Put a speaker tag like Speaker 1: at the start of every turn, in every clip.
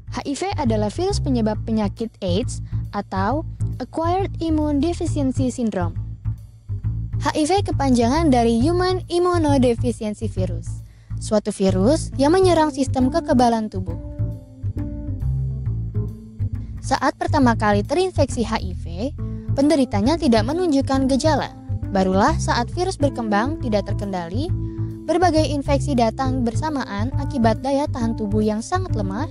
Speaker 1: HIV adalah virus penyebab penyakit AIDS atau Acquired Immune Deficiency Syndrome. HIV kepanjangan dari Human Immunodeficiency Virus, suatu virus yang menyerang sistem kekebalan tubuh. Saat pertama kali terinfeksi HIV, penderitanya tidak menunjukkan gejala. Barulah saat virus berkembang tidak terkendali, berbagai infeksi datang bersamaan akibat daya tahan tubuh yang sangat lemah,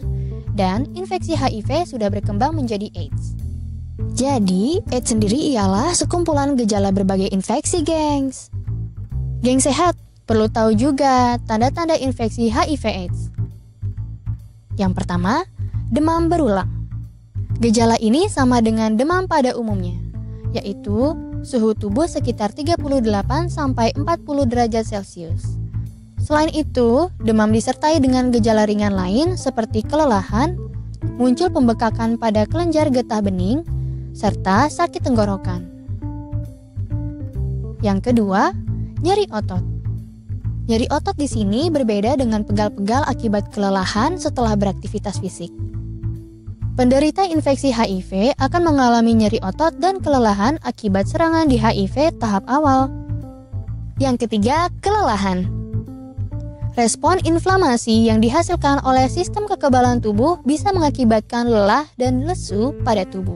Speaker 1: dan infeksi HIV sudah berkembang menjadi AIDS. Jadi, AIDS sendiri ialah sekumpulan gejala berbagai infeksi, gengs. Geng sehat, perlu tahu juga tanda-tanda infeksi HIV/AIDS. Yang pertama, demam berulang. Gejala ini sama dengan demam pada umumnya, yaitu suhu tubuh sekitar 38-40 derajat Celcius. Selain itu, demam disertai dengan gejala ringan lain seperti kelelahan, muncul pembekakan pada kelenjar getah bening, serta sakit tenggorokan. Yang kedua, nyeri otot. Nyeri otot di sini berbeda dengan pegal-pegal akibat kelelahan setelah beraktivitas fisik. Penderita infeksi HIV akan mengalami nyeri otot dan kelelahan akibat serangan di HIV tahap awal. Yang ketiga, kelelahan. Respon inflamasi yang dihasilkan oleh sistem kekebalan tubuh bisa mengakibatkan lelah dan lesu pada tubuh.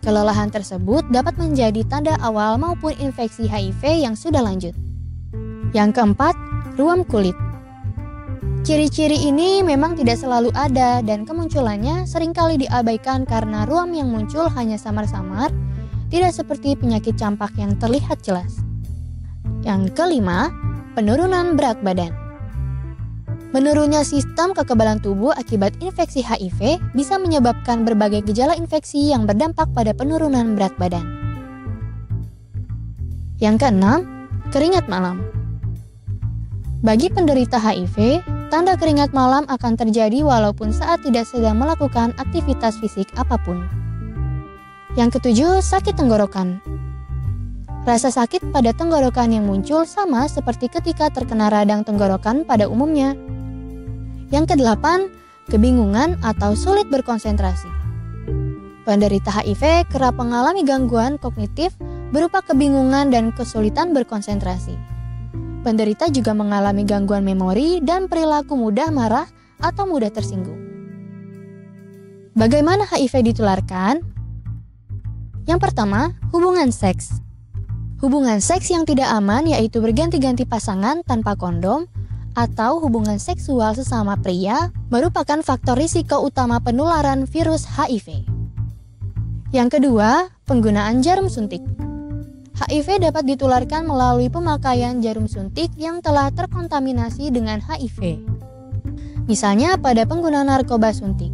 Speaker 1: Kelelahan tersebut dapat menjadi tanda awal maupun infeksi HIV yang sudah lanjut. Yang keempat, ruam kulit. Ciri-ciri ini memang tidak selalu ada dan kemunculannya seringkali diabaikan karena ruam yang muncul hanya samar-samar, tidak seperti penyakit campak yang terlihat jelas. Yang kelima, penurunan berat badan. Menurunnya sistem kekebalan tubuh akibat infeksi HIV bisa menyebabkan berbagai gejala infeksi yang berdampak pada penurunan berat badan. Yang keenam, keringat malam. Bagi penderita HIV, tanda keringat malam akan terjadi walaupun saat tidak sedang melakukan aktivitas fisik apapun. Yang ketujuh, sakit tenggorokan. Rasa sakit pada tenggorokan yang muncul sama seperti ketika terkena radang tenggorokan pada umumnya. Yang kedelapan, kebingungan atau sulit berkonsentrasi. Penderita HIV kerap mengalami gangguan kognitif berupa kebingungan dan kesulitan berkonsentrasi. Penderita juga mengalami gangguan memori dan perilaku mudah marah atau mudah tersinggung. Bagaimana HIV ditularkan? Yang pertama, hubungan seks. Hubungan seks yang tidak aman yaitu berganti-ganti pasangan tanpa kondom atau hubungan seksual sesama pria merupakan faktor risiko utama penularan virus HIV. Yang kedua, penggunaan jarum suntik. HIV dapat ditularkan melalui pemakaian jarum suntik yang telah terkontaminasi dengan HIV. Misalnya pada pengguna narkoba suntik.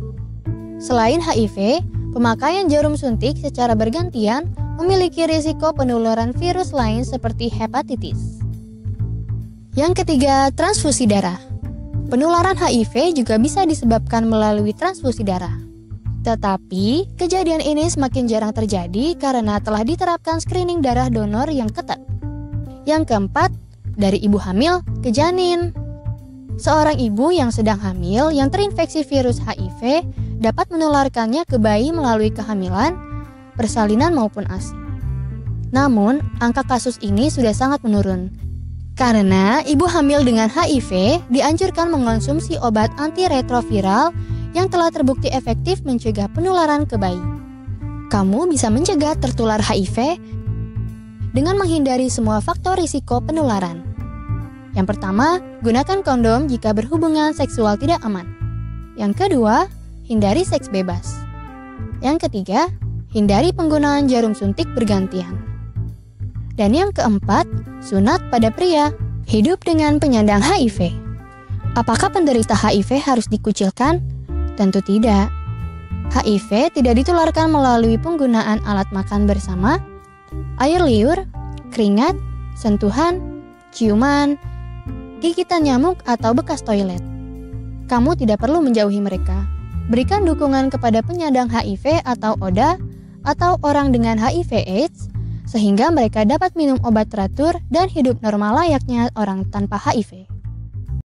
Speaker 1: Selain HIV, pemakaian jarum suntik secara bergantian memiliki risiko penularan virus lain seperti hepatitis. Yang ketiga, transfusi darah. Penularan HIV juga bisa disebabkan melalui transfusi darah. Tetapi, kejadian ini semakin jarang terjadi karena telah diterapkan screening darah donor yang ketat. Yang keempat, dari ibu hamil ke janin. Seorang ibu yang sedang hamil yang terinfeksi virus HIV dapat menularkannya ke bayi melalui kehamilan, persalinan maupun ASI. Namun, angka kasus ini sudah sangat menurun. Karena ibu hamil dengan HIV dianjurkan mengonsumsi obat antiretroviral yang telah terbukti efektif mencegah penularan ke bayi. Kamu bisa mencegah tertular HIV dengan menghindari semua faktor risiko penularan. Yang pertama, gunakan kondom jika berhubungan seksual tidak aman. Yang kedua, hindari seks bebas. Yang ketiga, hindari penggunaan jarum suntik bergantian. Dan yang keempat, sunat pada pria. Hidup dengan penyandang HIV. Apakah penderita HIV harus dikucilkan? Tentu tidak. HIV tidak ditularkan melalui penggunaan alat makan bersama, air liur, keringat, sentuhan, ciuman, gigitan nyamuk, atau bekas toilet. Kamu tidak perlu menjauhi mereka. Berikan dukungan kepada penyandang HIV atau ODA atau orang dengan HIV/AIDS sehingga mereka dapat minum obat teratur dan hidup normal layaknya orang tanpa HIV.